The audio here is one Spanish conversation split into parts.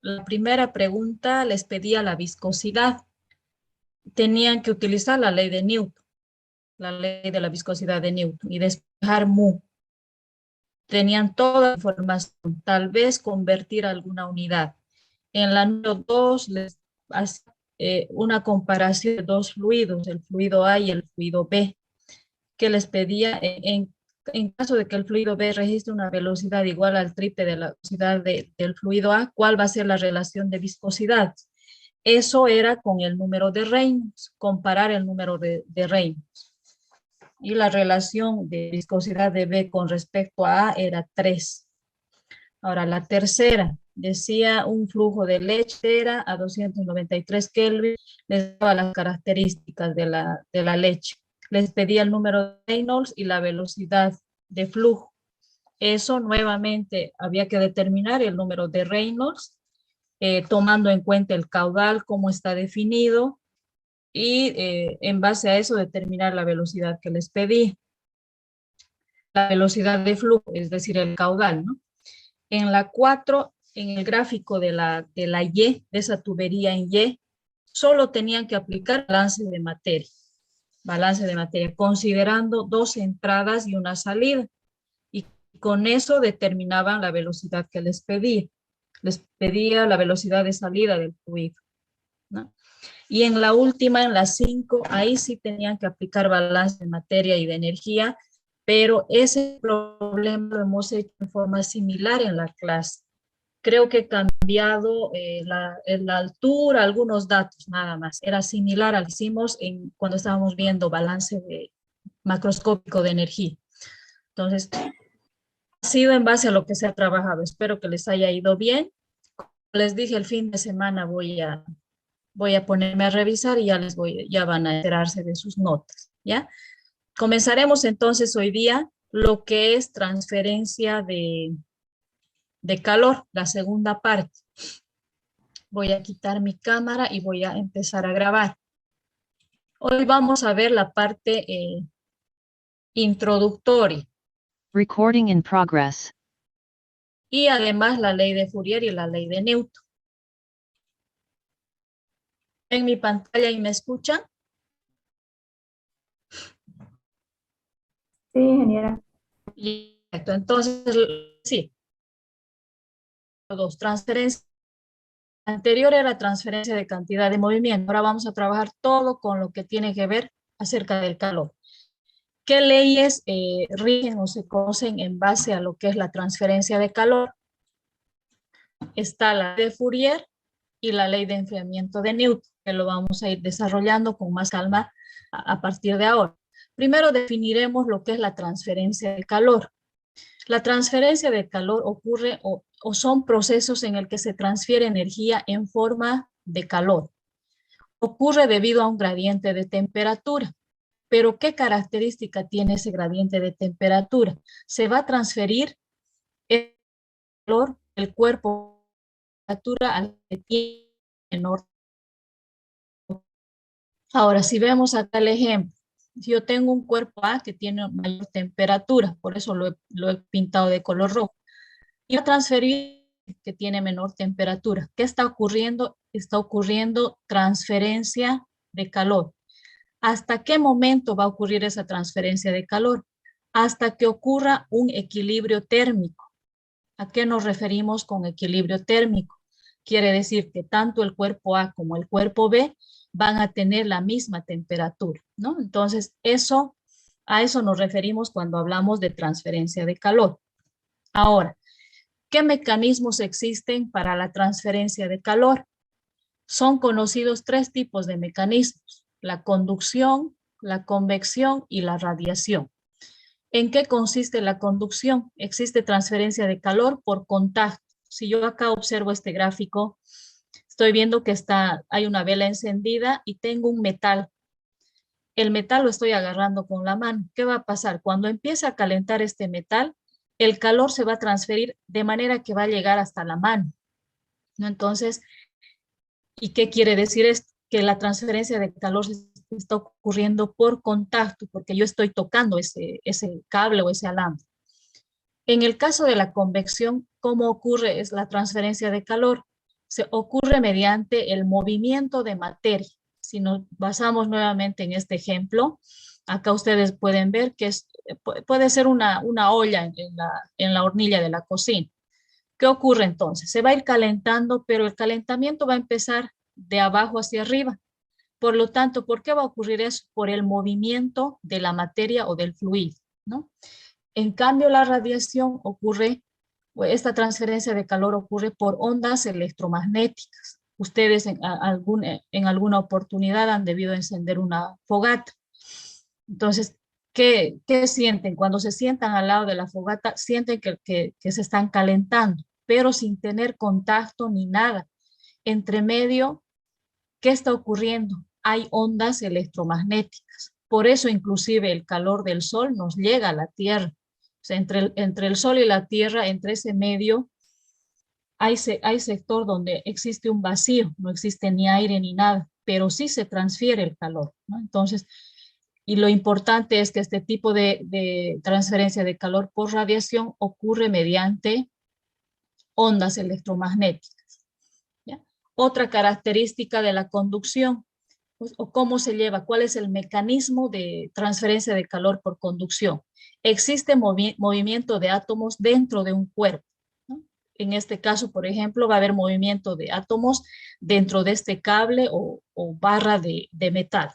la primera pregunta les pedía la viscosidad. Tenían que utilizar la ley de Newton, la ley de la viscosidad de Newton, y despejar mu. Tenían toda la información, tal vez convertir alguna unidad. En la número 2 les hace una comparación de dos fluidos, el fluido A y el fluido B, que les pedía en caso de que el fluido B registre una velocidad igual al triple de la velocidad del fluido A, ¿cuál va a ser la relación de viscosidad? Eso era con el número de Reynolds, comparar el número de Reynolds. Y la relación de viscosidad de B con respecto a A era 3. Ahora, la tercera, decía un flujo de leche a 293 Kelvin, les daba las características de la leche. Les pedía el número de Reynolds y la velocidad de flujo. Eso nuevamente había que determinar el número de Reynolds, tomando en cuenta el caudal, cómo está definido, y en base a eso determinar la velocidad que les pedí. La velocidad de flujo, es decir, el caudal, ¿no? En la 4, en el gráfico de la Y, de esa tubería en Y, solo tenían que aplicar balance de materia, considerando 2 entradas y una salida. Y con eso determinaban la velocidad que les pedía. Les pedía la velocidad de salida del fluido, ¿no? Y en la última, en la 5, ahí sí tenían que aplicar balance de materia y de energía, pero ese problema lo hemos hecho en forma similar en la clase. Creo que he cambiado la altura, algunos datos nada más. Era similar al que hicimos cuando estábamos viendo balance macroscópico de energía. Entonces, ha sido en base a lo que se ha trabajado. Espero que les haya ido bien. Como les dije, el fin de semana voy a ponerme a revisar y ya van a enterarse de sus notas, ¿ya? Comenzaremos entonces hoy día lo que es transferencia de calor, la segunda parte. Voy a quitar mi cámara y voy a empezar a grabar. Hoy vamos a ver la parte introductoria. Recording in progress. Y además la ley de Fourier y la ley de Newton. En mi pantalla y me escuchan. Sí, ingeniera. Entonces, sí. 2, transferencia. Anterior era transferencia de cantidad de movimiento. Ahora vamos a trabajar todo con lo que tiene que ver acerca del calor. ¿Qué leyes rigen o se conocen en base a lo que es la transferencia de calor? Está la ley de Fourier y la ley de enfriamiento de Newton, que lo vamos a ir desarrollando con más calma a partir de ahora. Primero definiremos lo que es la transferencia de calor. La transferencia de calor ocurre o son procesos en el que se transfiere energía en forma de calor. Ocurre debido a un gradiente de temperatura. Pero ¿qué característica tiene ese gradiente de temperatura? Se va a transferir el calor del cuerpo de temperatura al que tiene menor. Ahora, si vemos acá el ejemplo, si yo tengo un cuerpo A que tiene mayor temperatura, por eso lo he pintado de color rojo, y va a transferir que tiene menor temperatura. ¿Qué está ocurriendo? Está ocurriendo transferencia de calor. ¿Hasta qué momento va a ocurrir esa transferencia de calor? Hasta que ocurra un equilibrio térmico. ¿A qué nos referimos con equilibrio térmico? Quiere decir que tanto el cuerpo A como el cuerpo B van a tener la misma temperatura, ¿no? Entonces, a eso nos referimos cuando hablamos de transferencia de calor. Ahora, ¿qué mecanismos existen para la transferencia de calor? Son conocidos 3 tipos de mecanismos: la conducción, la convección y la radiación. ¿En qué consiste la conducción? Existe transferencia de calor por contacto. Si yo acá observo este gráfico, estoy viendo que hay una vela encendida y tengo un metal. El metal lo estoy agarrando con la mano. ¿Qué va a pasar? Cuando empieza a calentar este metal, el calor se va a transferir de manera que va a llegar hasta la mano, ¿no? Entonces, ¿y qué quiere decir esto? Que la transferencia de calor está ocurriendo por contacto, porque yo estoy tocando ese cable o ese alambre. En el caso de la convección, ¿cómo ocurre la transferencia de calor? se ocurre mediante el movimiento de materia. Si nos basamos nuevamente en este ejemplo, acá ustedes pueden ver que puede ser una olla en la hornilla de la cocina. ¿Qué ocurre entonces? Se va a ir calentando, pero el calentamiento va a empezar de abajo hacia arriba. Por lo tanto, ¿por qué va a ocurrir eso? Por el movimiento de la materia o del fluido, ¿no? En cambio, la radiación ocurre, o esta transferencia de calor ocurre por ondas electromagnéticas. Ustedes en alguna oportunidad han debido encender una fogata. Entonces, ¿qué sienten? Cuando se sientan al lado de la fogata, sienten que se están calentando, pero sin tener contacto ni nada. Entre medio, ¿qué está ocurriendo? Hay ondas electromagnéticas. Por eso inclusive el calor del sol nos llega a la Tierra. O sea, entre el sol y la Tierra, entre ese medio, hay sector donde existe un vacío, no existe ni aire ni nada, pero sí se transfiere el calor, ¿no? Entonces, y lo importante es que este tipo de transferencia de calor por radiación ocurre mediante ondas electromagnéticas, ¿ya? Otra característica de la conducción, pues, o cómo se lleva, cuál es el mecanismo de transferencia de calor por conducción. Existe movimiento de átomos dentro de un cuerpo, ¿no? En este caso, por ejemplo, va a haber movimiento de átomos dentro de este cable o barra de metal.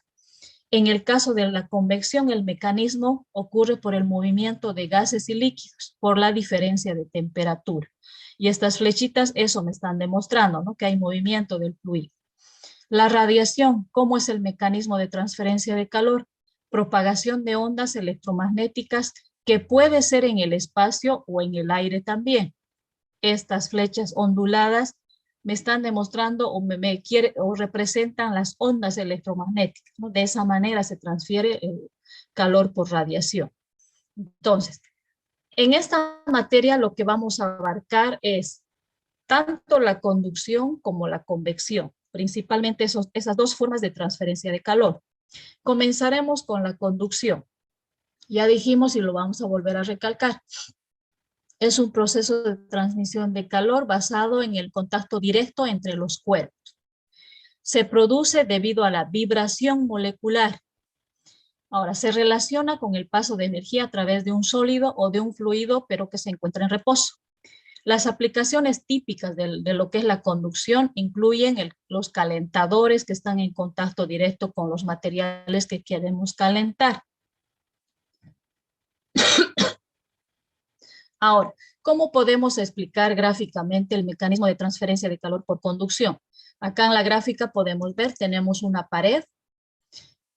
En el caso de la convección, el mecanismo ocurre por el movimiento de gases y líquidos, por la diferencia de temperatura. Y estas flechitas eso me están demostrando, ¿no? Que hay movimiento del fluido. La radiación, ¿cómo es el mecanismo de transferencia de calor? Propagación de ondas electromagnéticas que puede ser en el espacio o en el aire también. Estas flechas onduladas me están demostrando o representan las ondas electromagnéticas, ¿no? De esa manera se transfiere el calor por radiación. Entonces, en esta materia lo que vamos a abarcar es tanto la conducción como la convección, principalmente esas dos formas de transferencia de calor. Comenzaremos con la conducción. Ya dijimos y lo vamos a volver a recalcar. Es un proceso de transmisión de calor basado en el contacto directo entre los cuerpos. Se produce debido a la vibración molecular. Ahora, se relaciona con el paso de energía a través de un sólido o de un fluido, pero que se encuentra en reposo. Las aplicaciones típicas de lo que es la conducción incluyen los calentadores que están en contacto directo con los materiales que queremos calentar. Ahora, ¿cómo podemos explicar gráficamente el mecanismo de transferencia de calor por conducción? Acá en la gráfica podemos ver, tenemos una pared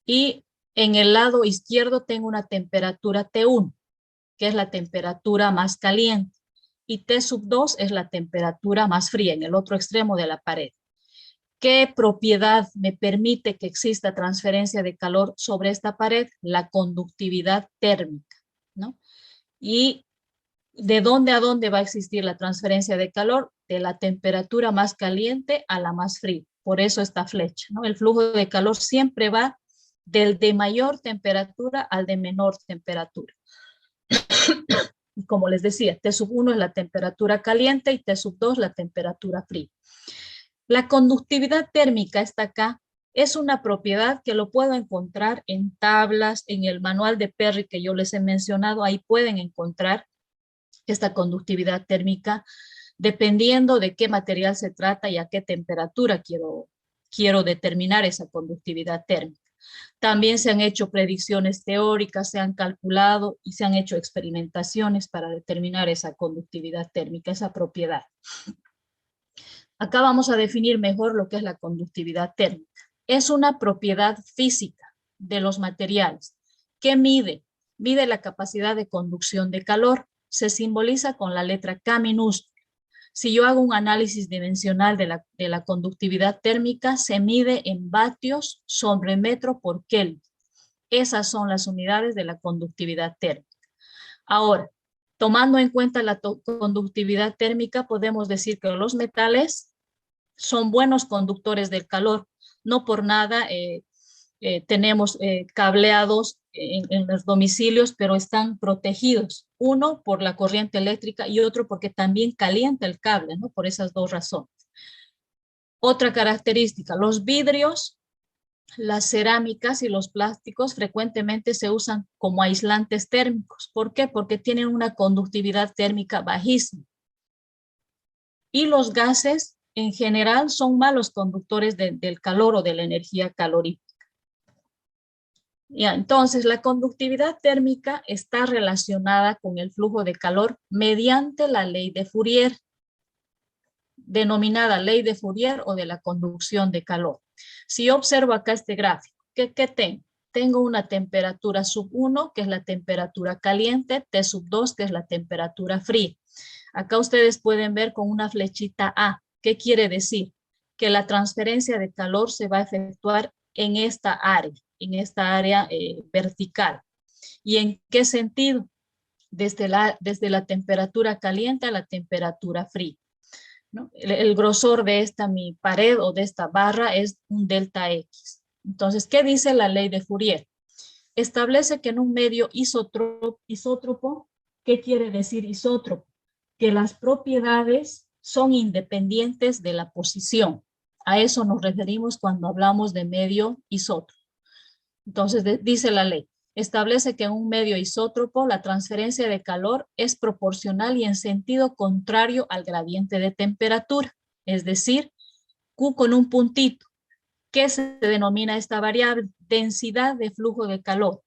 y en el lado izquierdo tengo una temperatura T1, que es la temperatura más caliente, y T2 es la temperatura más fría en el otro extremo de la pared. ¿Qué propiedad me permite que exista transferencia de calor sobre esta pared? La conductividad térmica, ¿no? Y ¿de dónde a dónde va a existir la transferencia de calor? De la temperatura más caliente a la más fría. Por eso esta flecha, ¿no? El flujo de calor siempre va del de mayor temperatura al de menor temperatura. Y como les decía, T1 es la temperatura caliente y T2 la temperatura fría. La conductividad térmica está acá. Es una propiedad que lo puedo encontrar en tablas, en el manual de Perry que yo les he mencionado. Ahí pueden encontrar esta conductividad térmica dependiendo de qué material se trata y a qué temperatura quiero determinar esa conductividad térmica. También se han hecho predicciones teóricas, se han calculado y se han hecho experimentaciones para determinar esa conductividad térmica, esa propiedad. Acá vamos a definir mejor lo que es la conductividad térmica. Es una propiedad física de los materiales. ¿Qué mide? Mide la capacidad de conducción de calor. Se simboliza con la letra K minúscula. Si yo hago un análisis dimensional de la conductividad térmica, se mide en vatios sobre metro por Kelvin. Esas son las unidades de la conductividad térmica. Ahora, tomando en cuenta la conductividad térmica, podemos decir que los metales son buenos conductores del calor. No por nada tenemos cableados en los domicilios, pero están protegidos. Uno por la corriente eléctrica y otro porque también calienta el cable, ¿no? Por esas dos razones. Otra característica, los vidrios, las cerámicas y los plásticos frecuentemente se usan como aislantes térmicos. ¿Por qué? Porque tienen una conductividad térmica bajísima. Y los gases en general son malos conductores del calor o de la energía calorífica. Ya, entonces, la conductividad térmica está relacionada con el flujo de calor mediante la ley de Fourier, denominada ley de Fourier o de la conducción de calor. Si yo observo acá este gráfico, ¿qué tengo? Tengo una temperatura sub 1, que es la temperatura caliente, T sub 2, que es la temperatura fría. Acá ustedes pueden ver con una flechita A. ¿Qué quiere decir? Que la transferencia de calor se va a efectuar en esta área vertical. ¿Y en qué sentido? Desde la temperatura caliente a la temperatura fría, ¿no? El grosor de esta mi pared o de esta barra es un delta X. Entonces, ¿qué dice la ley de Fourier? Establece que en un medio isótropo, ¿qué quiere decir isótropo? Que las propiedades son independientes de la posición. A eso nos referimos cuando hablamos de medio isótropo. Entonces, dice la ley, establece que en un medio isótropo la transferencia de calor es proporcional y en sentido contrario al gradiente de temperatura, es decir, Q con un puntito. ¿Qué se denomina esta variable? Densidad de flujo de calor.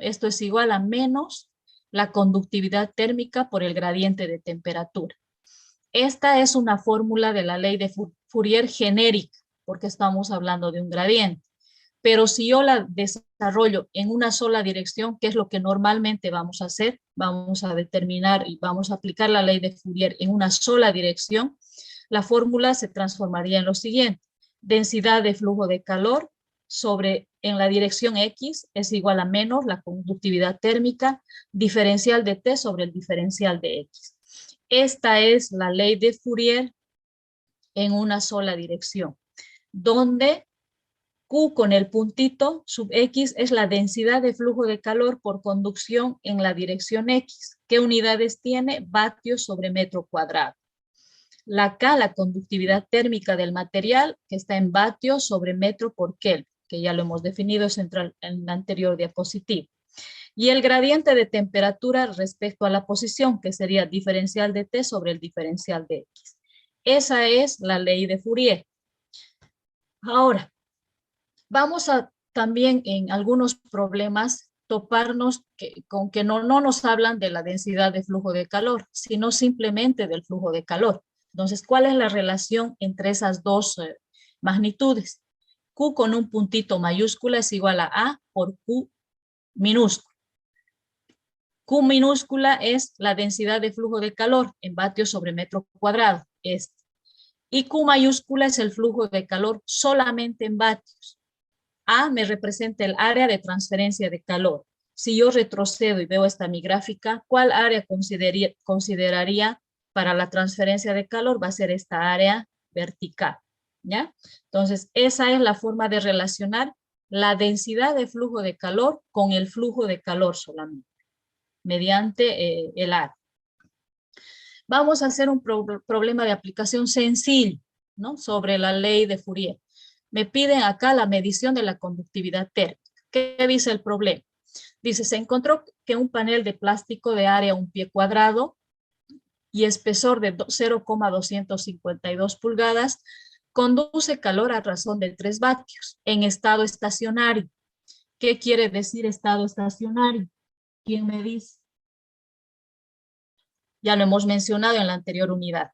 Esto es igual a menos la conductividad térmica por el gradiente de temperatura. Esta es una fórmula de la ley de Fourier genérica, porque estamos hablando de un gradiente. Pero si yo la desarrollo en una sola dirección, ¿qué es lo que normalmente vamos a hacer? Vamos a determinar y vamos a aplicar la ley de Fourier en una sola dirección. La fórmula se transformaría en lo siguiente. Densidad de flujo de calor en la dirección X es igual a menos la conductividad térmica diferencial de T sobre el diferencial de X. Esta es la ley de Fourier en una sola dirección, donde Q con el puntito sub X es la densidad de flujo de calor por conducción en la dirección X. ¿Qué unidades tiene? Vatios sobre metro cuadrado. La K, la conductividad térmica del material, que está en vatios sobre metro por Kelvin, que ya lo hemos definido en la anterior diapositiva. Y el gradiente de temperatura respecto a la posición, que sería diferencial de T sobre el diferencial de X. Esa es la ley de Fourier. Ahora, vamos a también en algunos problemas toparnos con que no nos hablan de la densidad de flujo de calor, sino simplemente del flujo de calor. Entonces, ¿cuál es la relación entre esas dos magnitudes? Q con un puntito mayúscula es igual a por Q minúscula. Q minúscula es la densidad de flujo de calor en vatios sobre metro cuadrado. Y Q mayúscula es el flujo de calor solamente en vatios. A me representa el área de transferencia de calor. Si yo retrocedo y veo esta mi gráfica, ¿cuál área consideraría para la transferencia de calor? Va a ser esta área vertical, ¿ya? Entonces, esa es la forma de relacionar la densidad de flujo de calor con el flujo de calor solamente, mediante el área. Vamos a hacer un problema de aplicación sencillo, ¿no? Sobre la ley de Fourier. Me piden acá la medición de la conductividad térmica. ¿Qué dice el problema? Dice, se encontró que un panel de plástico de área 1 pie cuadrado y espesor de 0,252 pulgadas conduce calor a razón de 3 vatios en estado estacionario. ¿Qué quiere decir estado estacionario? ¿Quién me dice? Ya lo hemos mencionado en la anterior unidad.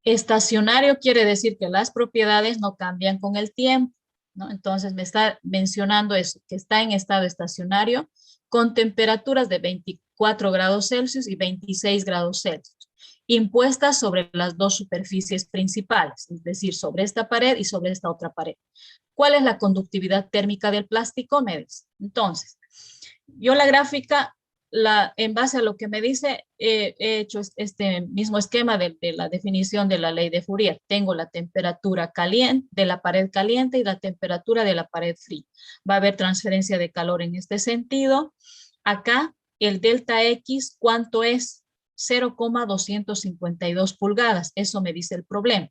Estacionario quiere decir que las propiedades no cambian con el tiempo, ¿no? Entonces me está mencionando eso, que está en estado estacionario con temperaturas de 24 grados Celsius y 26 grados Celsius, impuestas sobre las dos superficies principales, es decir, sobre esta pared y sobre esta otra pared. ¿Cuál es la conductividad térmica del plástico? Me dice. Entonces, yo la gráfica, en base a lo que me dice, he hecho este mismo esquema de la definición de la ley de Fourier. Tengo la temperatura caliente de la pared caliente y la temperatura de la pared fría. Va a haber transferencia de calor en este sentido. Acá el delta X, ¿cuánto es? 0,252 pulgadas. Eso me dice el problema.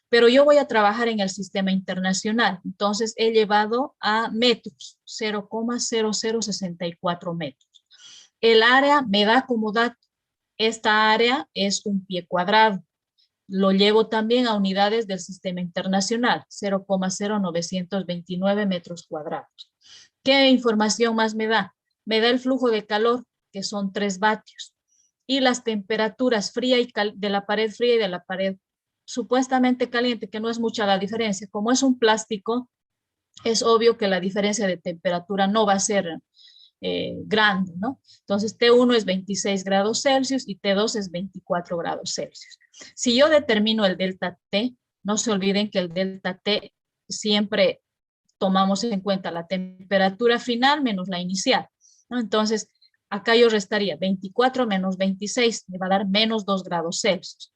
Pero yo voy a trabajar en el sistema internacional. Entonces he llevado a metros, 0,0064 metros. El área me da como dato. Esta área es un pie cuadrado. Lo llevo también a unidades del sistema internacional, 0,0929 metros cuadrados. ¿Qué información más me da? Me da el flujo de calor, que son 3 vatios, y las temperaturas fría y de la pared fría y de la pared supuestamente caliente, que no es mucha la diferencia. Como es un plástico, es obvio que la diferencia de temperatura no va a ser grande, ¿no? Entonces T1 es 26 grados Celsius y T2 es 24 grados Celsius. Si yo determino el delta T, no se olviden que el delta T siempre tomamos en cuenta la temperatura final menos la inicial, ¿no? Entonces, acá yo restaría 24 menos 26, me va a dar menos 2 grados Celsius.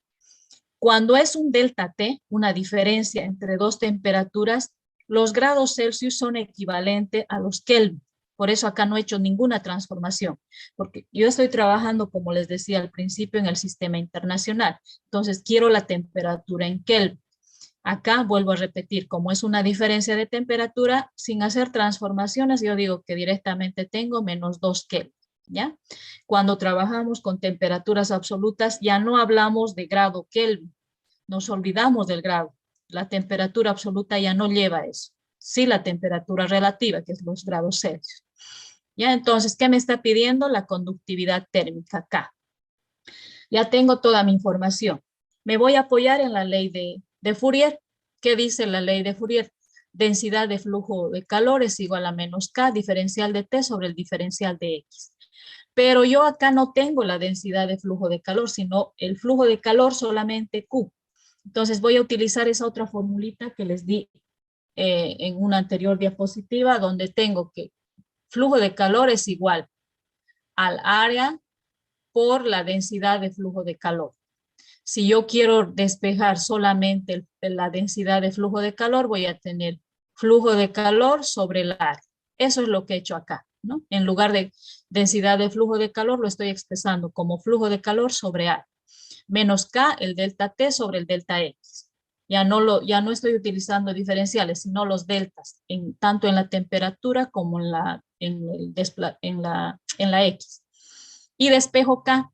Cuando es un delta T, una diferencia entre dos temperaturas, los grados Celsius son equivalentes a los Kelvin. Por eso acá no he hecho ninguna transformación, porque yo estoy trabajando, como les decía al principio, en el sistema internacional. Entonces, quiero la temperatura en Kelvin. Acá vuelvo a repetir, como es una diferencia de temperatura, sin hacer transformaciones, yo digo que directamente tengo menos 2 Kelvin, ¿ya? Cuando trabajamos con temperaturas absolutas, ya no hablamos de grado Kelvin, nos olvidamos del grado. La temperatura absoluta ya no lleva eso. Sí, la temperatura relativa, que es los grados Celsius. ¿Ya? Entonces, ¿qué me está pidiendo? La conductividad térmica acá. Ya tengo toda mi información. Me voy a apoyar en la ley de Fourier. ¿Qué dice la ley de Fourier? Densidad de flujo de calor es igual a menos K, diferencial de T sobre el diferencial de X. Pero yo acá no tengo la densidad de flujo de calor, sino el flujo de calor solamente Q. Entonces voy a utilizar esa otra formulita que les di en una anterior diapositiva, donde tengo que flujo de calor es igual al área por la densidad de flujo de calor. Si yo quiero despejar solamente la densidad de flujo de calor, voy a tener flujo de calor sobre el área. Eso es lo que he hecho acá, ¿no? En lugar de densidad de flujo de calor, lo estoy expresando como flujo de calor sobre área. Menos K, el delta T sobre el delta X. Ya no estoy utilizando diferenciales, sino los deltas, tanto en la temperatura como en la X. Y despejo K.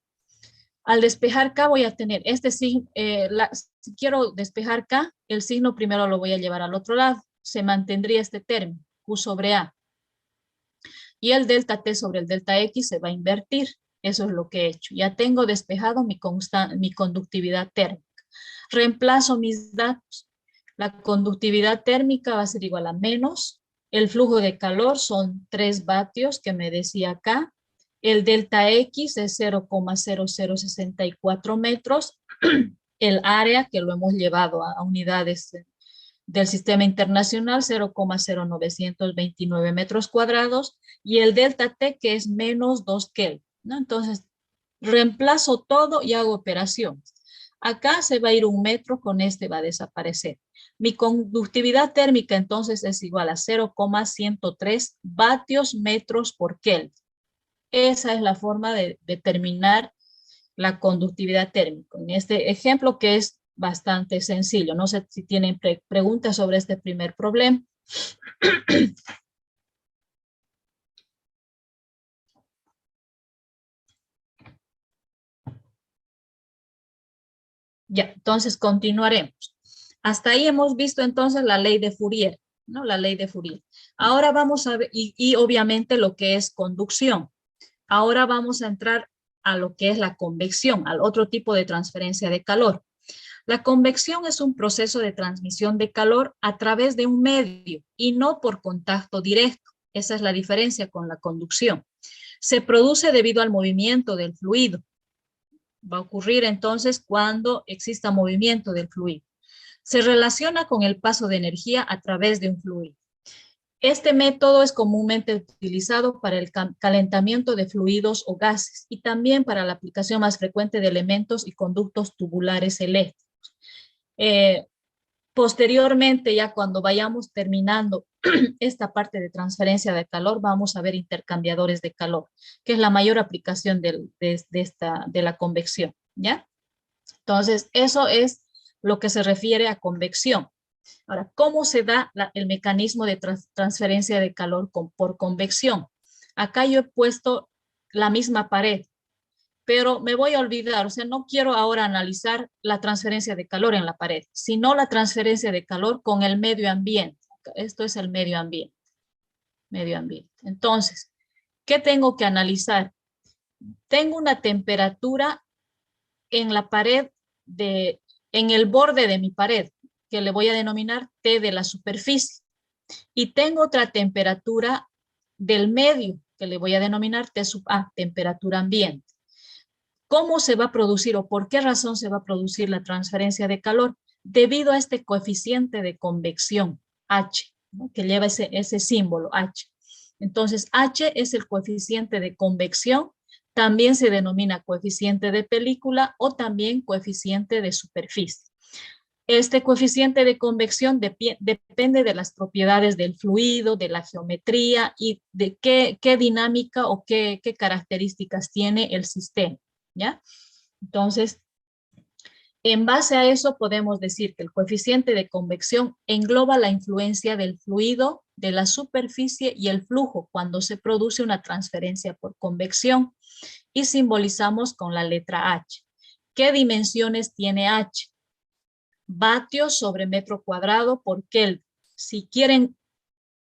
Al despejar K voy a tener este signo, si quiero despejar K, el signo primero lo voy a llevar al otro lado. Se mantendría este término, Q sobre A. Y el delta T sobre el delta X se va a invertir. Eso es lo que he hecho. Ya tengo despejado mi conductividad térmica. Reemplazo mis datos. La conductividad térmica va a ser igual a menos. El flujo de calor son 3 vatios que me decía acá. El delta X es 0,0064 metros. El área, que lo hemos llevado a unidades del sistema internacional, 0,0929 metros cuadrados. Y el delta T, que es menos 2 Kelvin, ¿no? Entonces, reemplazo todo y hago operaciones. Acá se va a ir 1 metro, con este va a desaparecer. Mi conductividad térmica entonces es igual a 0,103 vatios metros por Kelvin. Esa es la forma de determinar la conductividad térmica. En este ejemplo, que es bastante sencillo. No sé si tienen preguntas sobre este primer problema. Ya, entonces continuaremos. Hasta ahí hemos visto entonces la ley de Fourier, ¿no? La ley de Fourier. Ahora vamos a ver, y obviamente lo que es conducción. Ahora vamos a entrar a lo que es la convección, al otro tipo de transferencia de calor. La convección es un proceso de transmisión de calor a través de un medio y no por contacto directo. Esa es la diferencia con la conducción. Se produce debido al movimiento del fluido. Va a ocurrir entonces cuando exista movimiento del fluido. Se relaciona con el paso de energía a través de un fluido. Este método es comúnmente utilizado para el calentamiento de fluidos o gases y también para la aplicación más frecuente de elementos y conductos tubulares eléctricos. Posteriormente, ya cuando vayamos terminando esta parte de transferencia de calor, vamos a ver intercambiadores de calor, que es la mayor aplicación de la convección, ¿ya? Entonces, eso es lo que se refiere a convección. Ahora, ¿cómo se da el mecanismo de transferencia de calor por convección? Acá yo he puesto la misma pared, pero me voy a olvidar, o sea, no quiero ahora analizar la transferencia de calor en la pared, sino la transferencia de calor con el medio ambiente. Esto es el medio ambiente. Medio ambiente. Entonces, ¿qué tengo que analizar? Tengo una temperatura en la pared en el borde de mi pared, que le voy a denominar T de la superficie. Y tengo otra temperatura del medio, que le voy a denominar T sub A, temperatura ambiente. ¿Cómo se va a producir o por qué razón se va a producir la transferencia de calor? Debido a este coeficiente de convección, H, ¿no? Que lleva ese símbolo, H. Entonces, H es el coeficiente de convección, también se denomina coeficiente de película o también coeficiente de superficie. Este coeficiente de convección depende de las propiedades del fluido, de la geometría y de qué dinámica o qué características tiene el sistema, ¿ya? Entonces, en base a eso podemos decir que el coeficiente de convección engloba la influencia del fluido, de la superficie y el flujo cuando se produce una transferencia por convección y simbolizamos con la letra H. ¿Qué dimensiones tiene H? Vatios sobre metro cuadrado por Kelvin. Si quieren,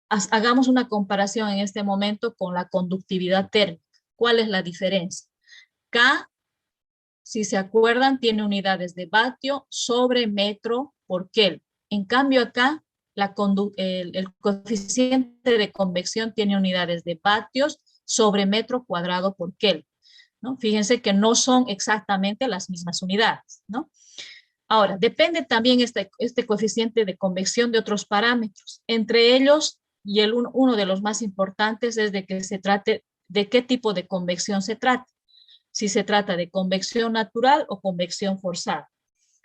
hagamos una comparación en este momento con la conductividad térmica. ¿Cuál es la diferencia? K, si se acuerdan, tiene unidades de vatio sobre metro por Kelvin. En cambio acá, el coeficiente de convección tiene unidades de vatios sobre metro cuadrado por Kelvin, ¿no? Fíjense que no son exactamente las mismas unidades, ¿no? Ahora, depende también este coeficiente de convección de otros parámetros. Entre ellos, y uno de los más importantes es de que se trate de qué tipo de convección se trata. Si se trata de convección natural o convección forzada.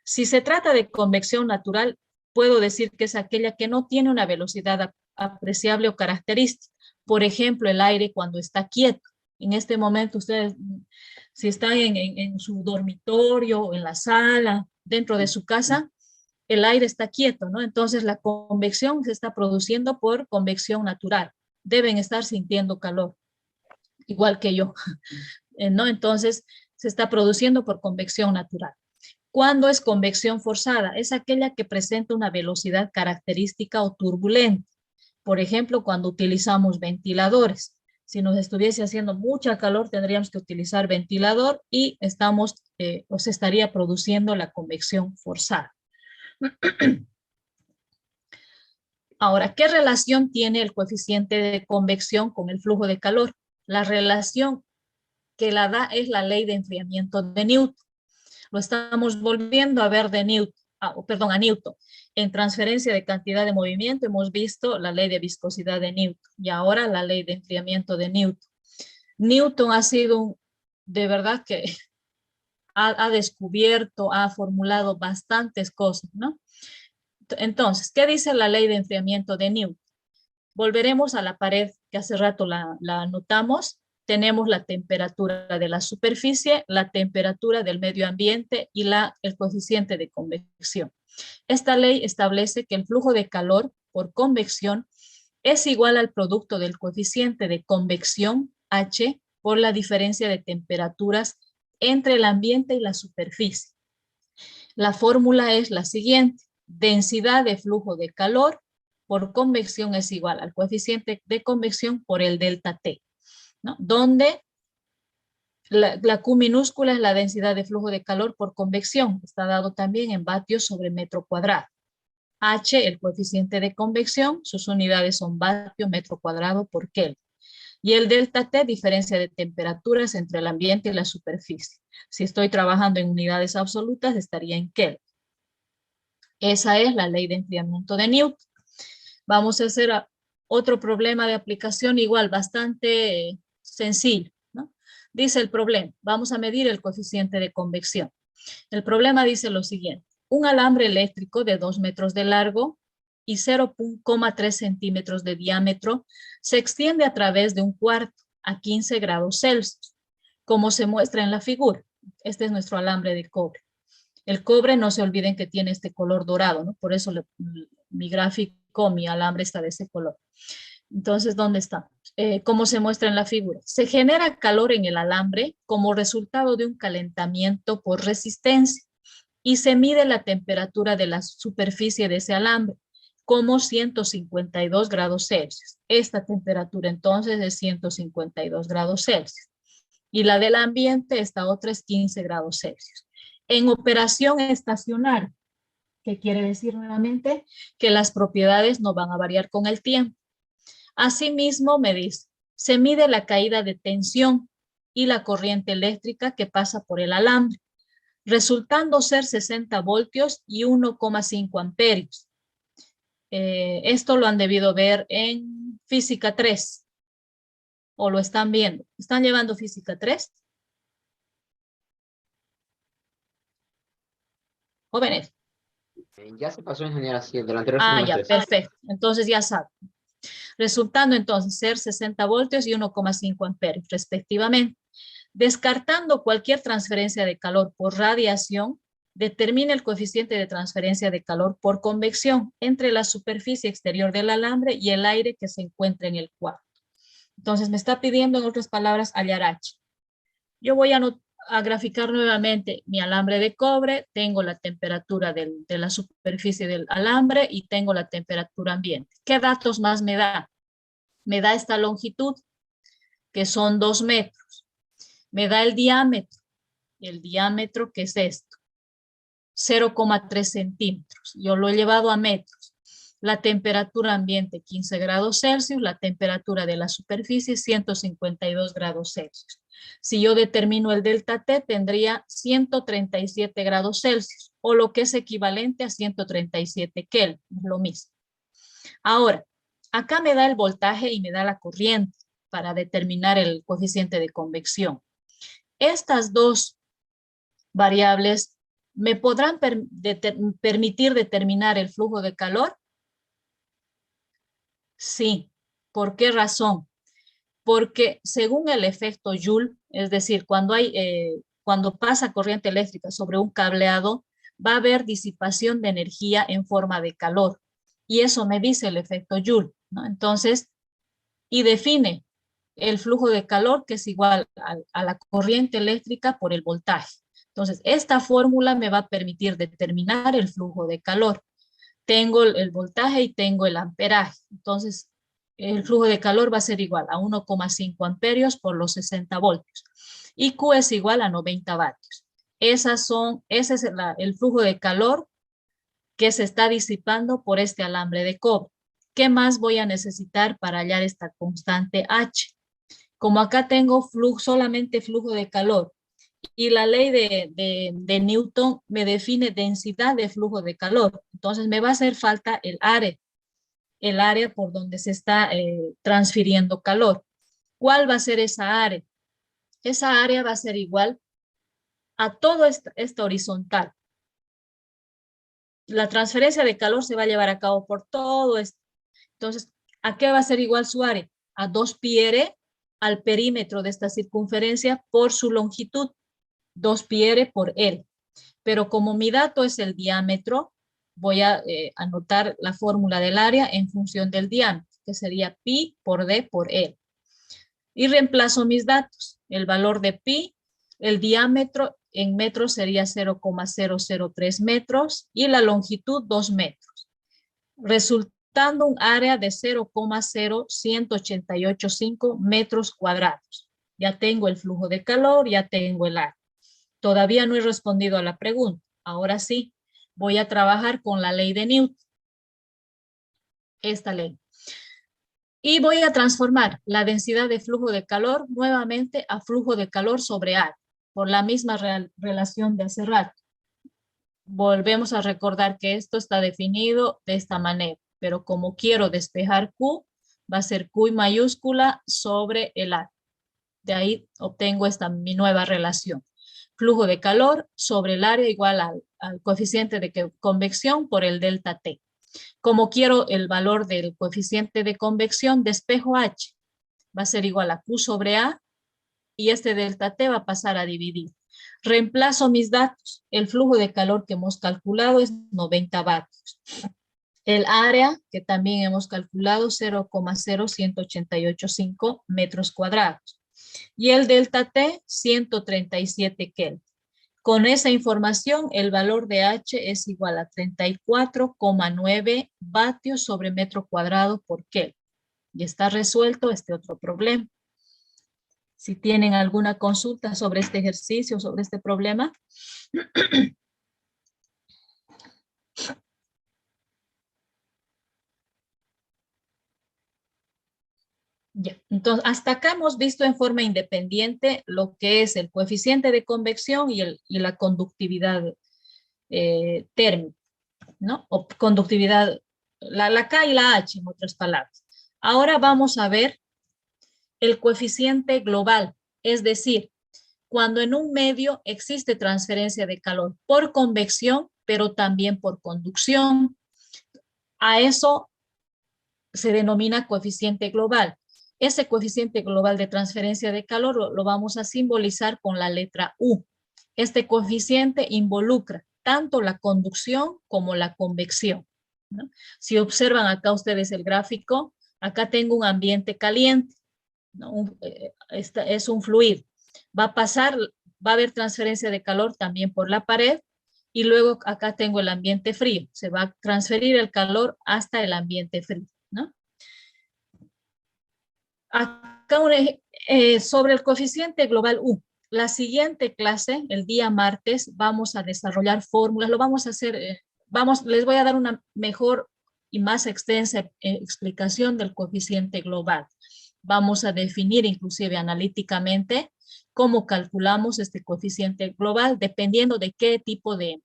Si se trata de convección natural, puedo decir que es aquella que no tiene una velocidad apreciable o característica. Por ejemplo, el aire cuando está quieto. En este momento ustedes, si están en su dormitorio, en la sala, dentro de su casa, el aire está quieto, ¿no? Entonces la convección se está produciendo por convección natural. Deben estar sintiendo calor, igual que yo, ¿no? Entonces se está produciendo por convección natural. ¿Cuándo es convección forzada? Es aquella que presenta una velocidad característica o turbulenta. Por ejemplo, cuando utilizamos ventiladores. Si nos estuviese haciendo mucha calor, tendríamos que utilizar ventilador y se estaría produciendo la convección forzada. Ahora, ¿qué relación tiene el coeficiente de convección con el flujo de calor? La relación que la da es la ley de enfriamiento de Newton. Lo estamos volviendo a ver a Newton. En transferencia de cantidad de movimiento hemos visto la ley de viscosidad de Newton y ahora la ley de enfriamiento de Newton. Newton ha sido de verdad que ha descubierto, ha formulado bastantes cosas, ¿no? Entonces, ¿qué dice la ley de enfriamiento de Newton? Volveremos a la pared que hace rato la anotamos. Tenemos la temperatura de la superficie, la temperatura del medio ambiente y el coeficiente de convección. Esta ley establece que el flujo de calor por convección es igual al producto del coeficiente de convección H por la diferencia de temperaturas entre el ambiente y la superficie. La fórmula es la siguiente: densidad de flujo de calor por convección es igual al coeficiente de convección por el delta T, ¿no? Donde la Q minúscula es la densidad de flujo de calor por convección, está dado también en vatios sobre metro cuadrado. H, el coeficiente de convección, sus unidades son vatio metro cuadrado por Kelvin. Y el delta T, diferencia de temperaturas entre el ambiente y la superficie. Si estoy trabajando en unidades absolutas, estaría en Kelvin. Esa es la ley de enfriamiento de Newton. Vamos a hacer otro problema de aplicación igual, bastante sencillo, ¿no? Dice el problema, vamos a medir el coeficiente de convección. El problema dice lo siguiente: un alambre eléctrico de 2 metros de largo y 0,3 centímetros de diámetro se extiende a través de un cuarto a 15 grados Celsius, como se muestra en la figura. Este es nuestro alambre de cobre. El cobre, no se olviden que tiene este color dorado, ¿no? Por eso mi gráfico, mi alambre está de ese color. Entonces, ¿dónde está? Como se muestra en la figura. Se genera calor en el alambre como resultado de un calentamiento por resistencia y se mide la temperatura de la superficie de ese alambre como 152 grados Celsius. Esta temperatura entonces es 152 grados Celsius. Y la del ambiente, esta otra es 15 grados Celsius. En operación estacionaria, ¿qué quiere decir nuevamente? Que las propiedades no van a variar con el tiempo. Asimismo, me dice, se mide la caída de tensión y la corriente eléctrica que pasa por el alambre, resultando ser 60 voltios y 1,5 amperios. Esto lo han debido ver en física 3, o lo están viendo. ¿Están llevando física 3? Jóvenes. Ya se pasó, ingeniera, sí, del anterior Ah, ya, semestre. perfecto. Entonces ya saben. Resultando entonces ser 60 voltios y 1,5 amperios respectivamente. Descartando cualquier transferencia de calor por radiación, determina el coeficiente de transferencia de calor por convección entre la superficie exterior del alambre y el aire que se encuentra en el cuarto. Entonces me está pidiendo, en otras palabras, hallar H. Yo voy a graficar nuevamente mi alambre de cobre, tengo la temperatura de la superficie del alambre y tengo la temperatura ambiente. ¿Qué datos más me da? Me da esta longitud, que son 2 metros. Me da el diámetro que es esto, 0,3 centímetros. Yo lo he llevado a metros. La temperatura ambiente 15 grados Celsius, la temperatura de la superficie 152 grados Celsius. Si yo determino el delta T, tendría 137 grados Celsius, o lo que es equivalente a 137 Kelvin, lo mismo. Ahora, acá me da el voltaje y me da la corriente para determinar el coeficiente de convección. Estas dos variables me podrán permitir determinar el flujo de calor. Sí. ¿Por qué razón? Porque según el efecto Joule, es decir, cuando pasa corriente eléctrica sobre un cableado, va a haber disipación de energía en forma de calor. Y eso me dice el efecto Joule, ¿no? Entonces, y define el flujo de calor, que es igual a la corriente eléctrica por el voltaje. Entonces, esta fórmula me va a permitir determinar el flujo de calor. Tengo el voltaje y tengo el amperaje. Entonces, el flujo de calor va a ser igual a 1,5 amperios por los 60 voltios. Y Q es igual a 90 vatios. Ese es el flujo de calor que se está disipando por este alambre de cobre. ¿Qué más voy a necesitar para hallar esta constante H? Como acá tengo solamente flujo de calor y la ley de Newton me define densidad de flujo de calor, entonces me va a hacer falta el área por donde se está transfiriendo calor. ¿Cuál va a ser esa área? Esa área va a ser igual a todo esta horizontal. La transferencia de calor se va a llevar a cabo por todo esto. Entonces, ¿a qué va a ser igual su área? A 2 pi r al perímetro de esta circunferencia por su longitud, 2 pi r por L. Pero como mi dato es el diámetro, voy a anotar la fórmula del área en función del diámetro, que sería pi por d por L. Y reemplazo mis datos. El valor de pi, el diámetro en metros sería 0,003 metros y la longitud 2 metros. Resultando un área de 0,0185 metros cuadrados. Ya tengo el flujo de calor, ya tengo el área. Todavía no he respondido a la pregunta. Ahora sí, voy a trabajar con la ley de Newton. Esta ley. Y voy a transformar la densidad de flujo de calor nuevamente a flujo de calor sobre área, por la misma relación de hace rato. Volvemos a recordar que esto está definido de esta manera, pero como quiero despejar Q, va a ser Q mayúscula sobre el área. De ahí obtengo mi nueva relación. Flujo de calor sobre el área igual al coeficiente de convección por el delta T. Como quiero el valor del coeficiente de convección, despejo H. Va a ser igual a Q sobre A y este delta T va a pasar a dividir. Reemplazo mis datos. El flujo de calor que hemos calculado es 90 vatios. El área que también hemos calculado 0,0188.5 metros cuadrados. Y el delta T 137 Kelvin. Con esa información, el valor de H es igual a 34,9 vatios sobre metro cuadrado por Kelvin. Y está resuelto este otro problema. Si tienen alguna consulta sobre este ejercicio, sobre este problema. Ya, entonces hasta acá hemos visto en forma independiente lo que es el coeficiente de convección y la conductividad térmica, ¿no? O conductividad, la K y la H, en otras palabras. Ahora vamos a ver el coeficiente global, es decir, cuando en un medio existe transferencia de calor por convección, pero también por conducción. A eso se denomina coeficiente global. Ese coeficiente global de transferencia de calor lo vamos a simbolizar con la letra U. Este coeficiente involucra tanto la conducción como la convección, ¿no? Si observan acá ustedes el gráfico, acá tengo un ambiente caliente, ¿no? Es un fluido. Va a haber transferencia de calor también por la pared y luego acá tengo el ambiente frío. Se va a transferir el calor hasta el ambiente frío, ¿no? Acá sobre el coeficiente global U. La siguiente clase, el día martes, vamos a desarrollar fórmulas. Lo vamos a hacer, les voy a dar una mejor y más extensa explicación del coeficiente global. Vamos a definir inclusive analíticamente cómo calculamos este coeficiente global dependiendo de qué tipo de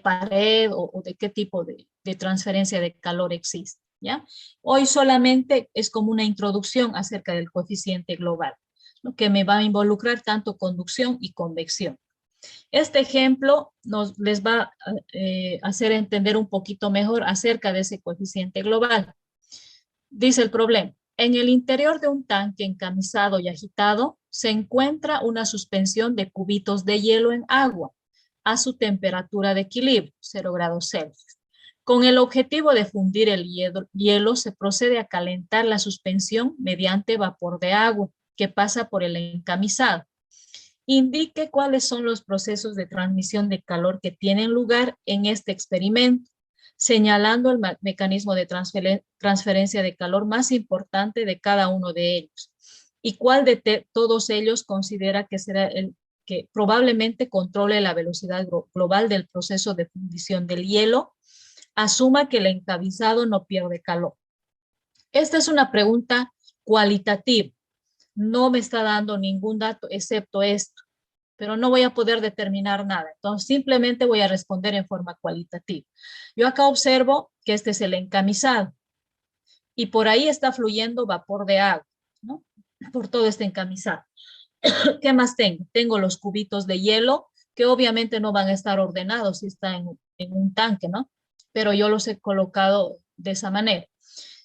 pared o de qué tipo de transferencia de calor existe, ¿ya? Hoy solamente es como una introducción acerca del coeficiente global, ¿no? Que me va a involucrar tanto conducción y convección. Este ejemplo les va a hacer entender un poquito mejor acerca de ese coeficiente global. Dice el problema: en el interior de un tanque encamisado y agitado se encuentra una suspensión de cubitos de hielo en agua a su temperatura de equilibrio, 0 grados Celsius. Con el objetivo de fundir el hielo, se procede a calentar la suspensión mediante vapor de agua que pasa por el encamisado. Indique cuáles son los procesos de transmisión de calor que tienen lugar en este experimento, señalando el mecanismo de transferencia de calor más importante de cada uno de ellos. ¿Y cuál de todos ellos considera que será el que probablemente controle la velocidad global del proceso de fundición del hielo? Asuma que el encamisado no pierde calor. Esta es una pregunta cualitativa. No me está dando ningún dato excepto esto, pero no voy a poder determinar nada. Entonces, simplemente voy a responder en forma cualitativa. Yo acá observo que este es el encamisado y por ahí está fluyendo vapor de agua, ¿no? Por todo este encamisado. ¿Qué más tengo? Tengo los cubitos de hielo que obviamente no van a estar ordenados si está en un tanque, ¿no? Pero yo los he colocado de esa manera.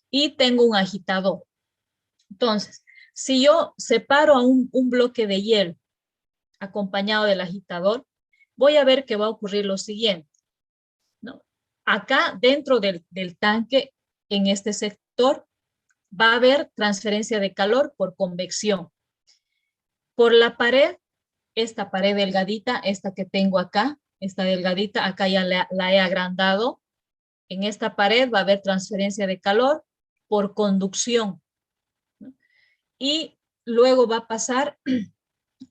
Y tengo un agitador. Entonces, si yo separo a un bloque de hielo acompañado del agitador, voy a ver que va a ocurrir lo siguiente, ¿no? Acá dentro del tanque, en este sector, va a haber transferencia de calor por convección. Por la pared, esta pared delgadita, esta que tengo acá, esta delgadita, acá ya la he agrandado. En esta pared va a haber transferencia de calor por conducción, ¿no? Y luego va a pasar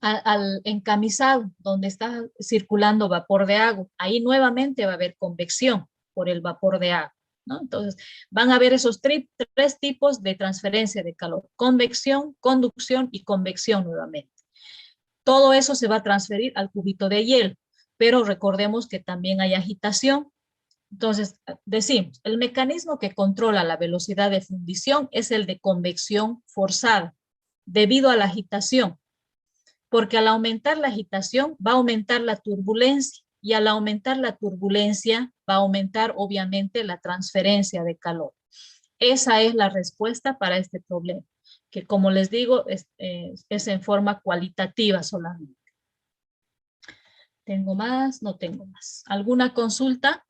al encamisado, donde está circulando vapor de agua. Ahí nuevamente va a haber convección por el vapor de agua, ¿no? Entonces, van a haber esos tres tipos de transferencia de calor: convección, conducción y convección nuevamente. Todo eso se va a transferir al cubito de hielo, pero recordemos que también hay agitación. Entonces, decimos, el mecanismo que controla la velocidad de fundición es el de convección forzada, debido a la agitación, porque al aumentar la agitación va a aumentar la turbulencia y al aumentar la turbulencia va a aumentar obviamente la transferencia de calor. Esa es la respuesta para este problema, que como les digo es en forma cualitativa solamente. ¿Tengo más? No tengo más. ¿Alguna consulta?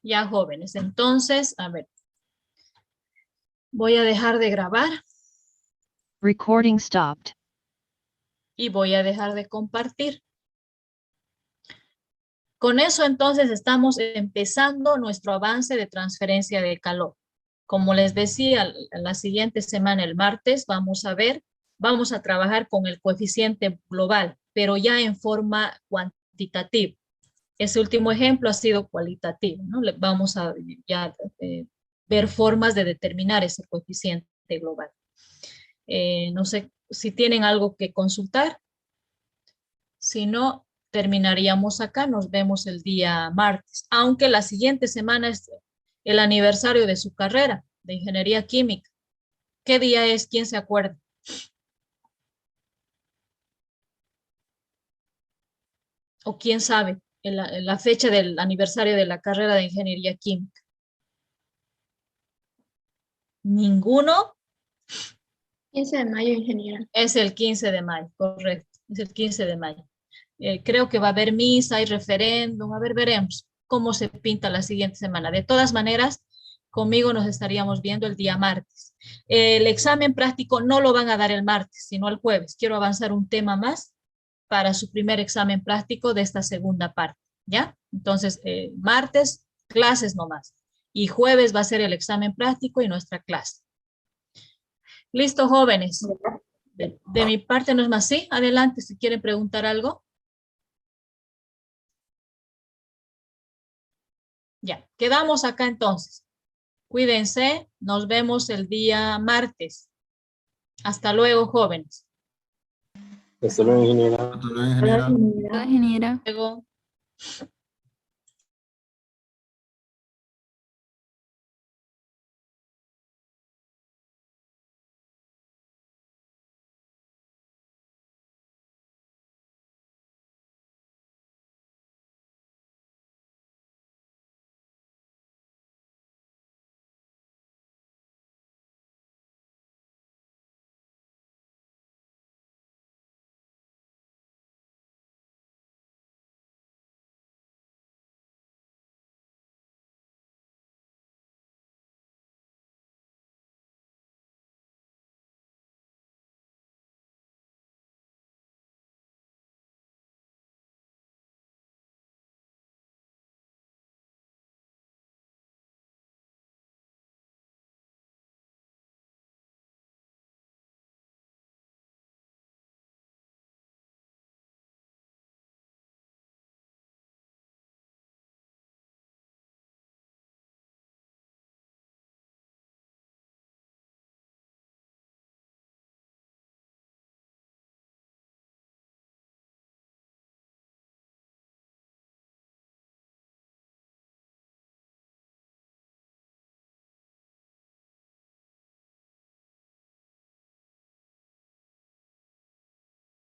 Ya, jóvenes. Entonces, a ver. Voy a dejar de grabar Recording stopped. y voy a dejar de compartir. Con eso, entonces, estamos empezando nuestro avance de transferencia de calor. Como les decía, la siguiente semana, el martes, vamos a trabajar con el coeficiente global, pero ya en forma cuantitativa. Ese último ejemplo ha sido cualitativo, ¿no? Vamos a ya ver formas de determinar ese coeficiente global. No sé si tienen algo que consultar. Si no, terminaríamos acá. Nos vemos el día martes, aunque la siguiente semana es el aniversario de su carrera de ingeniería química. ¿Qué día es? ¿Quién se acuerda? ¿O quién sabe la fecha del aniversario de la carrera de ingeniería química? ¿Ninguno? 15 de mayo, ingeniera. Es el 15 de mayo, correcto. Es el 15 de mayo. Creo que va a haber misa y referéndum. A ver, veremos cómo se pinta la siguiente semana. De todas maneras, conmigo nos estaríamos viendo el día martes. El examen práctico no lo van a dar el martes, sino el jueves. Quiero avanzar un tema más para su primer examen práctico de esta segunda parte, ¿ya? Entonces, martes, clases nomás. Y jueves va a ser el examen práctico y nuestra clase. Listo, jóvenes. De mi parte no es más. Sí, adelante si quieren preguntar algo. Ya, quedamos acá entonces. Cuídense, nos vemos el día martes. Hasta luego, jóvenes. Hasta luego, ingeniera. Hasta luego, ingeniera. Hola, ingeniera. Luego.